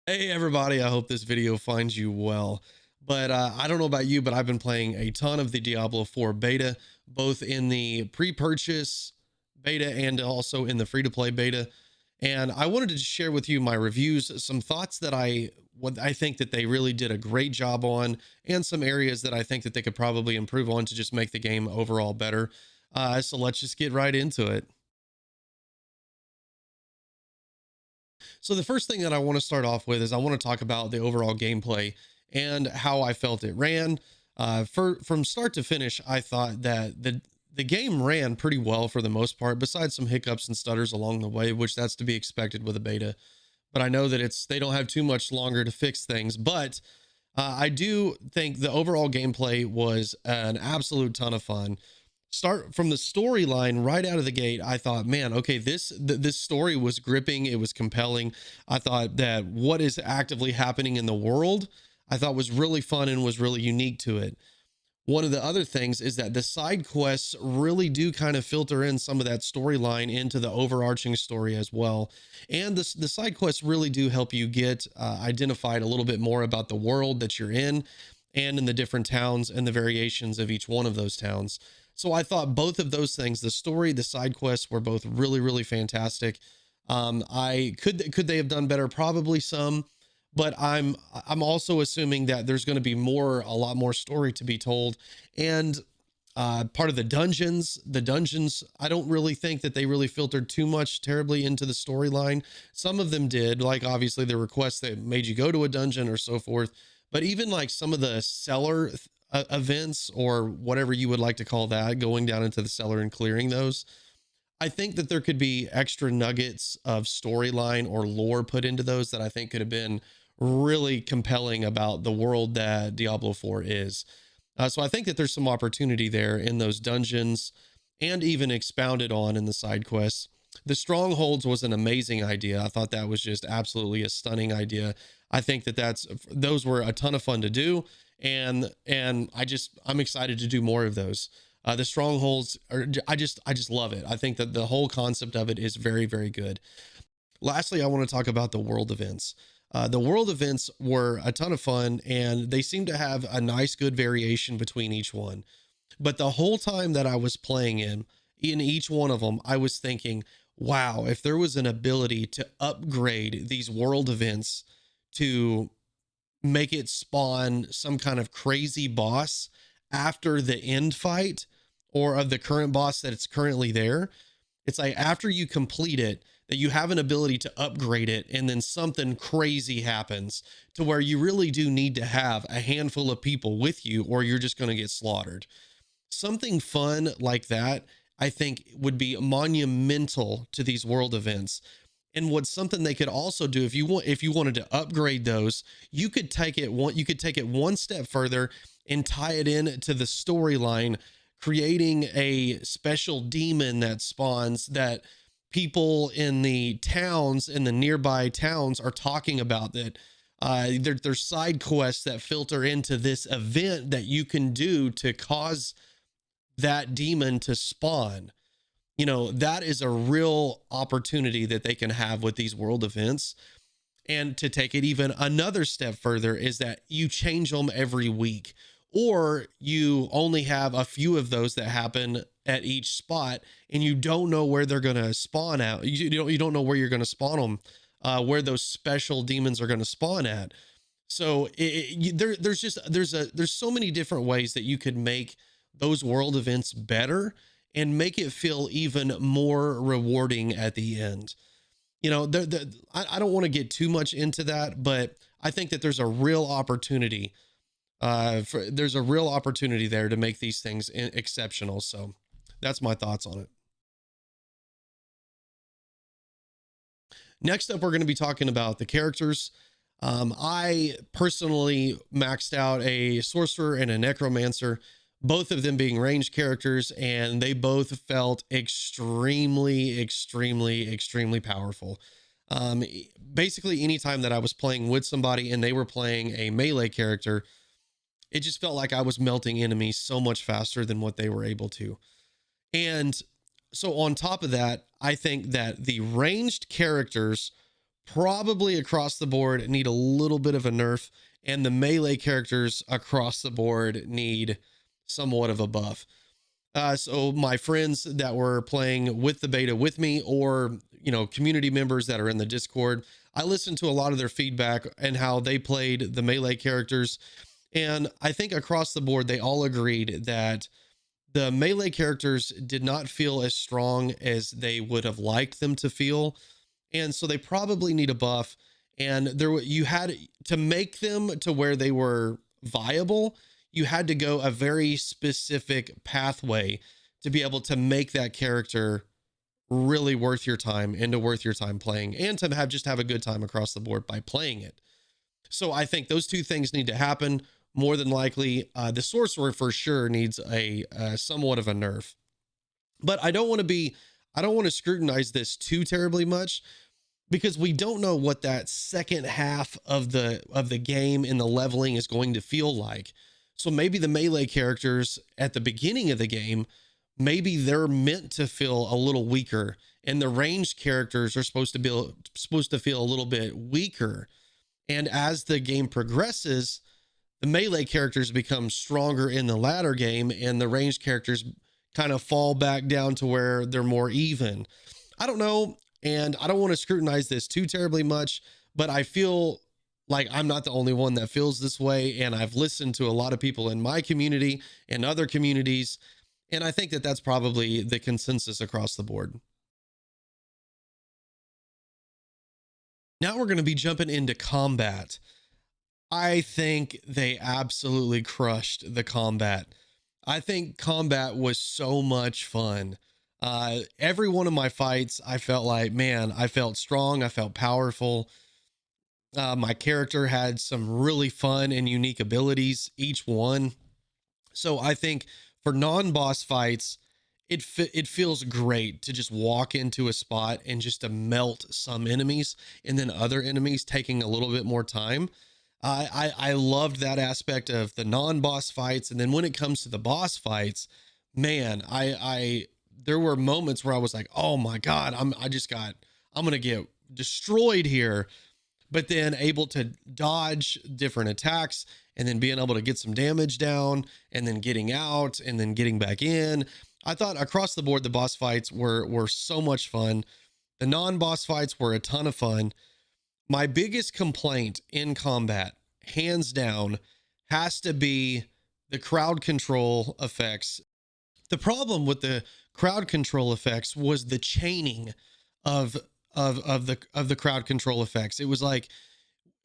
Hey everybody, I hope this video finds you well. But I don't know about you, but I've been playing a ton of the Diablo 4 beta, both in the pre-purchase beta and also in the free-to-play beta. And I wanted to share with you my reviews, some thoughts that what I think that they really did a great job on, and some areas that I think that they could probably improve on to just make the game overall better. So let's just get right into it. So the first thing that I want to start off with is I want to talk about the overall gameplay and how I felt it ran. From start to finish, I thought that the game ran pretty well for the most part, besides some hiccups and stutters along the way, which that's to be expected with a beta. But I know that they don't have too much longer to fix things. But I do think the overall gameplay was an absolute ton of fun. Start from the storyline right out of the gate. I thought, man, okay, this story was gripping. It was compelling. I thought that what is actively happening in the world, I thought was really fun and was really unique to it. One of the other things is that the side quests really do kind of filter in some of that storyline into the overarching story as well. And the side quests really do help you get identified a little bit more about the world that you're in the different towns and the variations of each one of those towns. So I thought both of those things, the story, the side quests, were both really, really fantastic. I could they have done better? Probably some, but I'm also assuming that there's going to be a lot more story to be told. And part of the dungeons, I don't really think that they really filtered too much terribly into the storyline. Some of them did, like obviously the requests that made you go to a dungeon or so forth. But even like some of the cellar events, or whatever you would like to call that, going down into the cellar and clearing those, I think that there could be extra nuggets of storyline or lore put into those that I think could have been really compelling about the world that Diablo 4 is. So I think that there's some opportunity there in those dungeons, and even expounded on in the side quests. The strongholds was an amazing idea. I thought that was just absolutely a stunning idea. I think that those were a ton of fun to do, and I'm excited to do more of those. The strongholds are, I just love it. I think that the whole concept of it is very, very good. Lastly, I want to talk about the world events. The world events were a ton of fun, and they seem to have a nice, good variation between each one. But the whole time that I was playing in each one of them, I was thinking, wow, if there was an ability to upgrade these world events to make it spawn some kind of crazy boss after the end fight, or of the current boss that it's currently there. It's like after you complete it, that you have an ability to upgrade it, and then something crazy happens to where you really do need to have a handful of people with you, or you're just going to get slaughtered. Something fun like that, I think, would be monumental to these world events. And what's something they could also do, if you wanted to upgrade those, you could take it one step further and tie it in to the storyline, creating a special demon that spawns, that people in the nearby towns are talking about, that there's side quests that filter into this event that you can do to cause that demon to spawn. That is a real opportunity that they can have with these world events. And to take it even another step further, is that you change them every week, or you only have a few of those that happen at each spot, and you don't know where they're going to spawn out. You don't know where you're going to spawn them, where those special demons are going to spawn at. So there's so many different ways that you could make those world events better and make it feel even more rewarding at the end. I don't want to get too much into that, but I think that there's a real opportunity there to make these things exceptional. So that's my thoughts on it. Next up, we're going to be talking about the characters. I personally maxed out a sorcerer and a necromancer, both of them being ranged characters, and they both felt extremely, extremely, extremely powerful. Basically, anytime that I was playing with somebody and they were playing a melee character, it just felt like I was melting enemies so much faster than what they were able to. And so, on top of that, I think that the ranged characters probably across the board need a little bit of a nerf, and the melee characters across the board need somewhat of a buff. So my friends that were playing with the beta with me, or community members that are in the Discord, I listened to a lot of their feedback and how they played the melee characters, and I think across the board they all agreed that the melee characters did not feel as strong as they would have liked them to feel, and so they probably need a buff. And you had to make them to where they were viable. You had to go a very specific pathway to be able to make that character really worth your time, and to worth your time playing, and to have a good time across the board by playing it. So I think those two things need to happen. More than likely, the sorcerer for sure needs a somewhat of a nerf. But I don't want to scrutinize this too terribly much, because we don't know what that second half of the game and the leveling is going to feel like. So maybe the melee characters at the beginning of the game, maybe they're meant to feel a little weaker, and the ranged characters are supposed to feel a little bit weaker. And as the game progresses, the melee characters become stronger in the latter game, and the ranged characters kind of fall back down to where they're more even. I don't know, and I don't want to scrutinize this too terribly much, but I feel like I'm not the only one that feels this way, and I've listened to a lot of people in my community and other communities, and I think that that's probably the consensus across the board. Now we're going to be jumping into combat. I think they absolutely crushed the combat. I think combat was so much fun. Every one of my fights, I felt like, man, I felt strong. I felt powerful. My character had some really fun and unique abilities, each one. So I think for non-boss fights, it feels great to just walk into a spot and just to melt some enemies, and then other enemies taking a little bit more time. I loved that aspect of the non-boss fights. And then when it comes to the boss fights, man, I there were moments where I was like, oh my God, I'm gonna get destroyed here. But then able to dodge different attacks, and then being able to get some damage down, and then getting out, and then getting back in. I thought across the board the boss fights were so much fun. The non-boss fights were a ton of fun. My biggest complaint in combat, hands down, has to be the crowd control effects. The problem with the crowd control effects was the chaining of the crowd control effects. It was like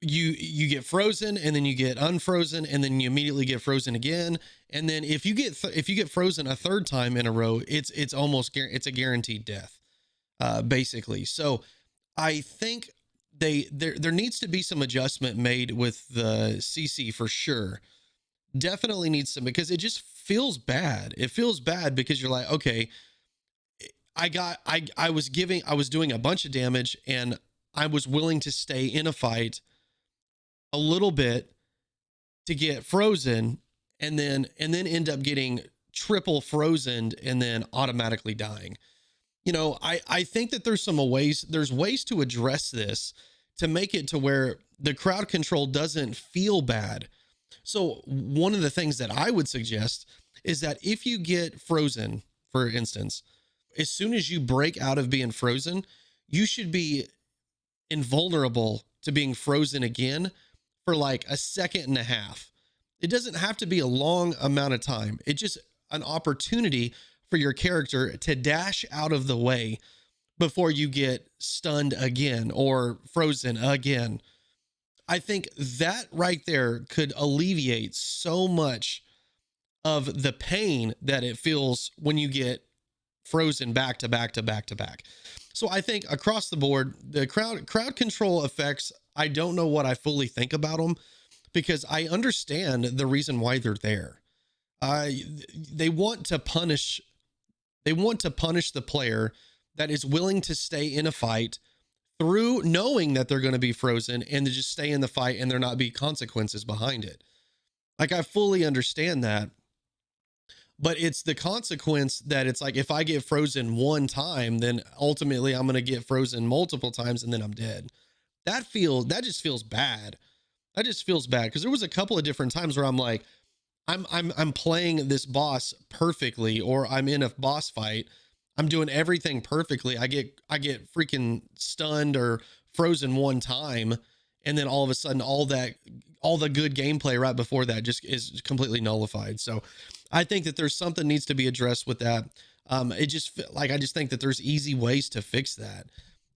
you get frozen, and then you get unfrozen, and then you immediately get frozen again. And then if you get frozen a third time in a row, it's a guaranteed death, basically. So I think there needs to be some adjustment made with the CC for sure. Definitely needs some, because it just feels bad. It feels bad because you're like, okay, I was doing a bunch of damage, and I was willing to stay in a fight a little bit to get frozen, and then end up getting triple frozen and then automatically dying. I think that there's ways to address this to make it to where the crowd control doesn't feel bad. So one of the things that I would suggest is that if you get frozen, for instance, as soon as you break out of being frozen, you should be invulnerable to being frozen again for like a second and a half. It doesn't have to be a long amount of time. It's just an opportunity for your character to dash out of the way before you get stunned again or frozen again. I think that right there could alleviate so much of the pain that it feels when you get frozen back to back to back to back. So I think across the board, the crowd control effects, I don't know what I fully think about them, because I understand the reason why they're there. They want to punish the player that is willing to stay in a fight through knowing that they're going to be frozen, and to just stay in the fight and there not be consequences behind it. Like, I fully understand that, but it's the consequence that it's like, if I get frozen one time, then ultimately I'm going to get frozen multiple times, and then I'm dead. that just feels bad. That just feels bad because there was a couple of different times where I'm like, I'm playing this boss perfectly, or I'm in a boss fight. I'm doing everything perfectly. I get freaking stunned or frozen one time, and then all of a sudden all the good gameplay right before that just is completely nullified. So I think that there's something needs to be addressed with that. It just like I just think that there's easy ways to fix that.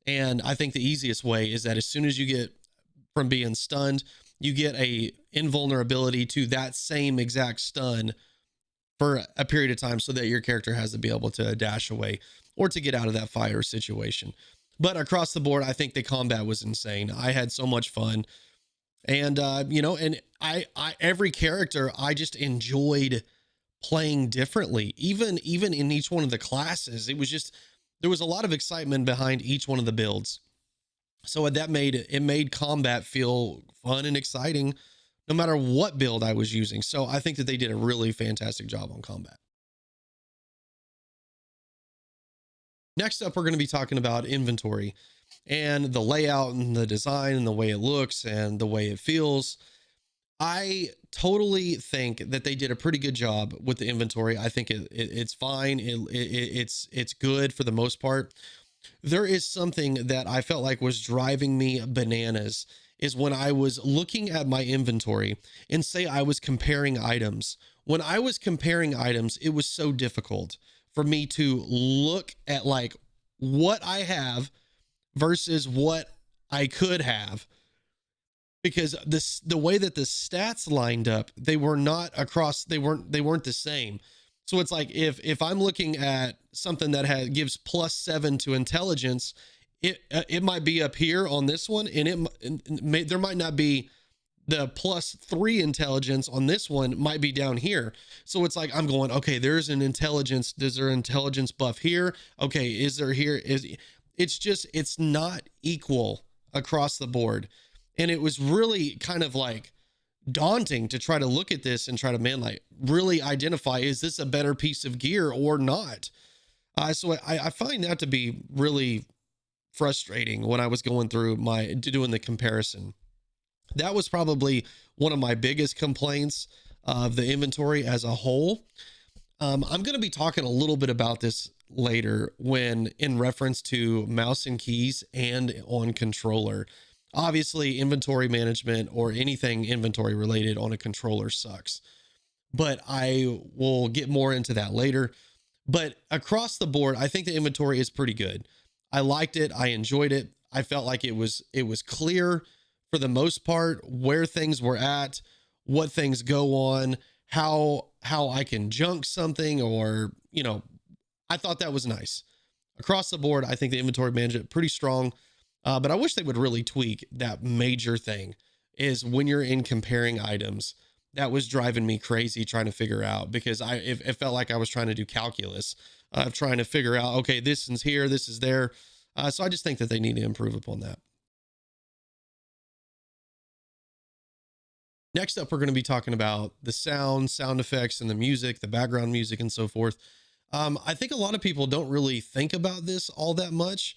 And I think the easiest way is that as soon as you get from being stunned, you get a invulnerability to that same exact stun for a period of time so that your character has to be able to dash away or to get out of that fire situation. But across the board, I think the combat was insane. I had so much fun. And and I every character I just enjoyed playing differently. Even in each one of the classes, it was just there was a lot of excitement behind each one of the builds. So that made combat feel fun and exciting no matter what build I was using. So I think that they did a really fantastic job on combat. Next up, we're going to be talking about inventory and the layout and the design and the way it looks and the way it feels. I totally think that they did a pretty good job with the inventory. I think it's fine. It's good for the most part. There is something that I felt like was driving me bananas is when I was looking at my inventory and say I was comparing items. When I was comparing items, it was so difficult for me to look at like what I have versus what I could have, because the way that the stats lined up, they were not across, they weren't the same. So it's like if I'm looking at something that gives +7 to intelligence, it might be up here on this one, and there might not be the +3 intelligence on this one, might be down here. So it's like I'm going, okay, there's an intelligence, does there intelligence buff here? Okay, is there here? It's just it's not equal across the board. And it was really kind of like daunting to try to look at this and try to, man, like really identify, is this a better piece of gear or not? So I find that to be really frustrating when I was going through doing the comparison. That was probably one of my biggest complaints of the inventory as a whole. I'm going to be talking a little bit about this later when in reference to mouse and keys and on controller. Obviously, inventory management or anything inventory related on a controller sucks, but I will get more into that later. But across the board, I think the inventory is pretty good. I liked it. I enjoyed it. I felt like it was clear for the most part where things were at, what things go on, how I can junk something, or I thought that was nice. Across the board, I think the inventory management pretty strong. But I wish they would really tweak that major thing is when you're in comparing items. That was driving me crazy trying to figure out, because it felt like I was trying to do calculus of trying to figure out, okay, this is here, this is there. So I just think that they need to improve upon that. Next up, we're going to be talking about the sound effects and the music, the background music and so forth. I think a lot of people don't really think about this all that much,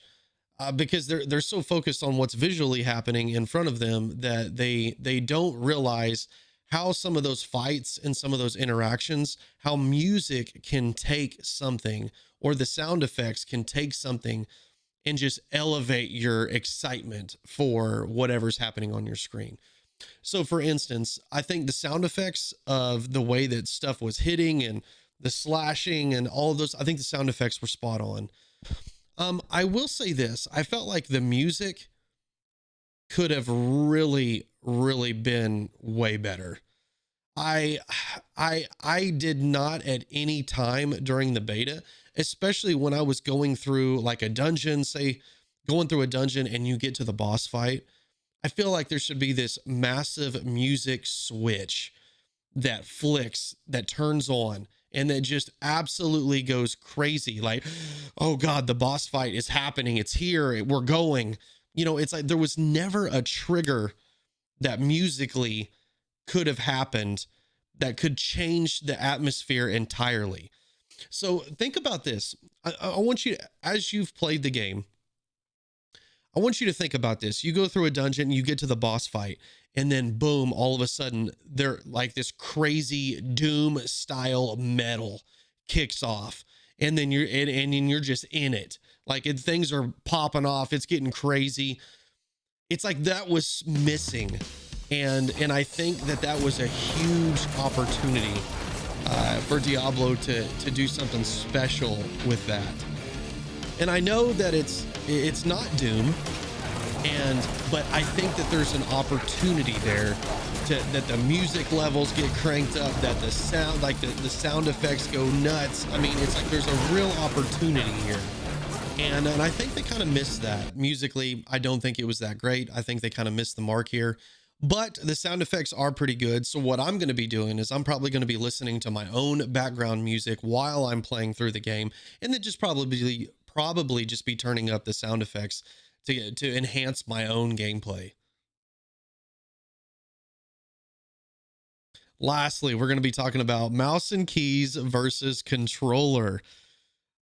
because they're so focused on what's visually happening in front of them that they don't realize how some of those fights and some of those interactions, how music can take something, or the sound effects can take something and just elevate your excitement for whatever's happening on your screen. So for instance, I think the sound effects of the way that stuff was hitting and the slashing and all of those, I think the sound effects were spot on. I will say this. I felt like the music could have really, really been way better. I I did not at any time during the beta, especially when I was going through like a dungeon, say going through a dungeon and you get to the boss fight. I feel like there should be this massive music switch that flicks, that turns on, and that just absolutely goes crazy. Like, oh God, the boss fight is happening. It's here. We're going. It's like there was never a trigger that musically could have happened that could change the atmosphere entirely. So think about this. I want you to, as you've played the game, I want you to think about this. You go through a dungeon, you get to the boss fight, and then boom, all of a sudden, they're like this crazy Doom style metal kicks off. And then you're just in it. Like things are popping off. It's getting crazy. It's like that was missing. And I think that that was a huge opportunity for Diablo to do something special with that. And I know that it's not Doom, but I think that there's an opportunity there that the music levels get cranked up, that the sound, like the sound effects go nuts. I mean, it's like there's a real opportunity here. And I think they kind of missed that musically. I don't think it was that great. I think they kind of missed the mark here, but the sound effects are pretty good. So what I'm going to be doing is I'm probably going to be listening to my own background music while I'm playing through the game, and then just probably just be turning up the sound effects to enhance my own gameplay. Lastly, we're going to be talking about mouse and keys versus controller.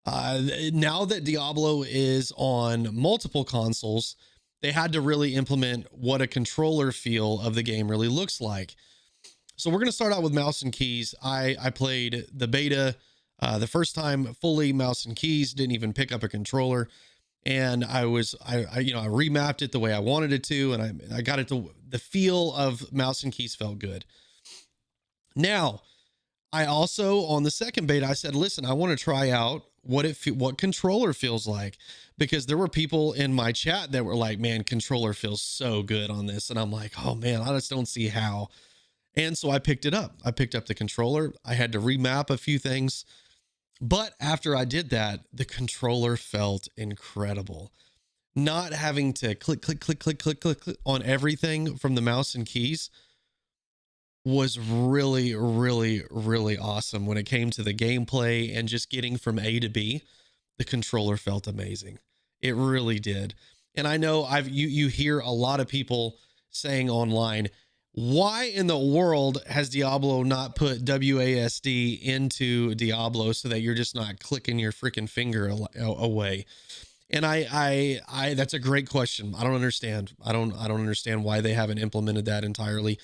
Now that Diablo is on multiple consoles, they had to really implement what a controller feel of the game really looks like. So we're going to start out with mouse and keys. I played the beta the first time fully mouse and keys, didn't even pick up a controller. And I remapped it the way I wanted it to, and I got it to the feel of mouse and keys felt good. Now, I also on the second beta, I said, listen, I want to try out what controller feels like, because there were people in my chat that were like, man, controller feels so good on this. And I'm like, oh man, I just don't see how. And so I picked it up. I picked up the controller. I had to remap a few things, but after I did that, the controller felt incredible. Not having to click, click, click, click, click, click, click on everything from the mouse and keys was really, really, really awesome when it came to the gameplay and just getting from A to B. The controller felt amazing. It really did. And I know you hear a lot of people saying online, why in the world has Diablo not put WASD into Diablo so that you're just not clicking your freaking finger away? And I that's a great question. I don't understand. I don't understand why they haven't implemented that entirely.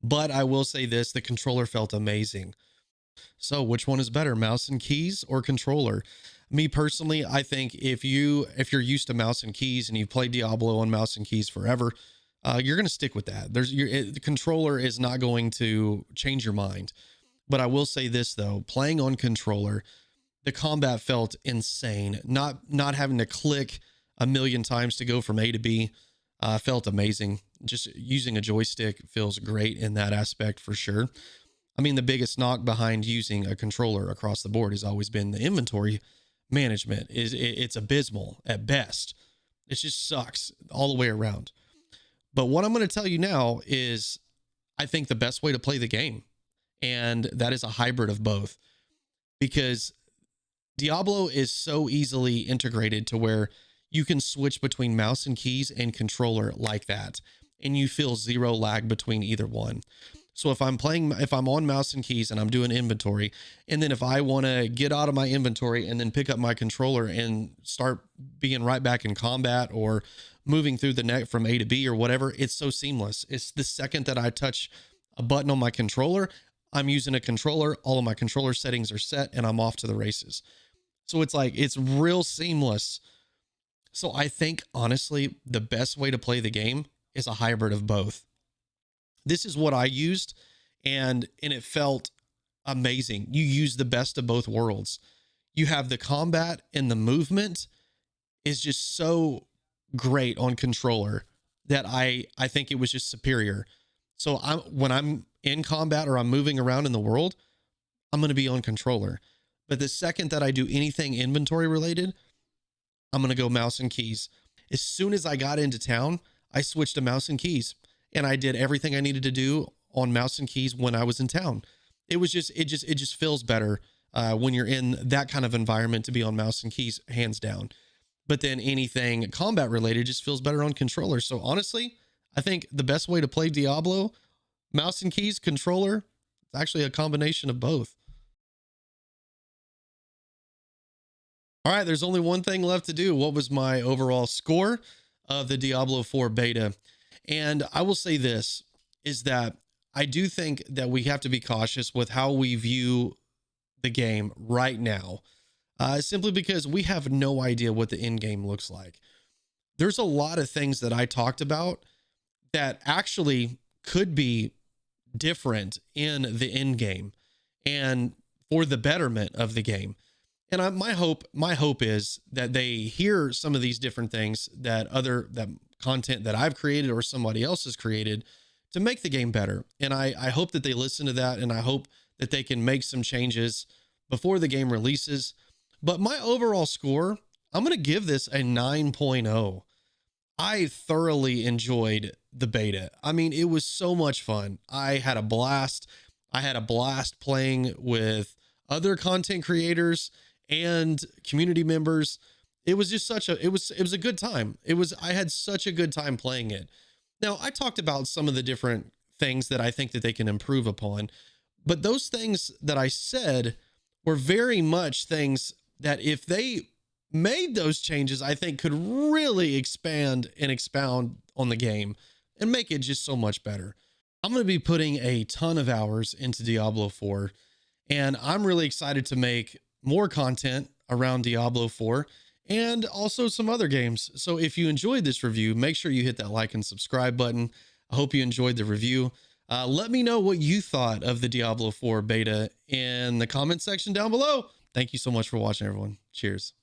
But I will say this, the controller felt amazing. So which one is better, mouse and keys or controller? Me personally, I think if you're used to mouse and keys and you've played Diablo on mouse and keys forever, you're going to stick with that. The controller is not going to change your mind. But I will say this though, playing on controller, the combat felt insane. Not having to click a million times to go from A to B felt amazing. Just using a joystick feels great in that aspect for sure. I mean, the biggest knock behind using a controller across the board has always been the inventory management. It's abysmal at best. It just sucks all the way around. But what I'm going to tell you now is I think the best way to play the game, and that is a hybrid of both, because Diablo is so easily integrated to where you can switch between mouse and keys and controller like that, and you feel zero lag between either one. So if I'm on mouse and keys and I'm doing inventory, and then if I want to get out of my inventory and then pick up my controller and start being right back in combat or moving through the net from A to B or whatever, it's so seamless. It's the second that I touch a button on my controller, I'm using a controller, all of my controller settings are set, and I'm off to the races. So it's like, it's real seamless. So I think honestly, the best way to play the game is a hybrid of both. This is what I used, and it felt amazing. You use the best of both worlds. You have the combat, and the movement is just so great on controller that I think it was just superior. So when I'm in combat or I'm moving around in the world, I'm going to be on controller. But the second that I do anything inventory related, I'm going to go mouse and keys. As soon as I got into town, I switched to mouse and keys, and I did everything I needed to do on mouse and keys when I was in town. It just feels better when you're in that kind of environment to be on mouse and keys, hands down. But then anything combat related just feels better on controller. So honestly, I think the best way to play Diablo, mouse and keys, controller, it's actually a combination of both. All right, there's only one thing left to do. What was my overall score? of the Diablo 4 beta. And I will say this is that I do think that we have to be cautious with how we view the game right now, simply because we have no idea what the end game looks like. There's a lot of things that I talked about that actually could be different in the end game and for the betterment of the game. And my hope is that they hear some of these different things that content that I've created or somebody else has created to make the game better. And I hope that they listen to that, and I hope that they can make some changes before the game releases. But my overall score, I'm going to give this a 9.0. I thoroughly enjoyed the beta. I mean, it was so much fun. I had a blast. I had a blast playing with other content creators and community members. It was just it was a good time. I had such a good time playing it. Now, I talked about some of the different things that I think that they can improve upon, but those things that I said were very much things that if they made those changes, I think could really expand and expound on the game and make it just so much better. I'm going to be putting a ton of hours into Diablo 4, and I'm really excited to make more content around Diablo 4 and also some other games. So if you enjoyed this review, make sure you hit that like and subscribe button. I hope you enjoyed the review. Let me know what you thought of the Diablo 4 beta in the comment section down below. Thank you so much for watching, everyone. Cheers.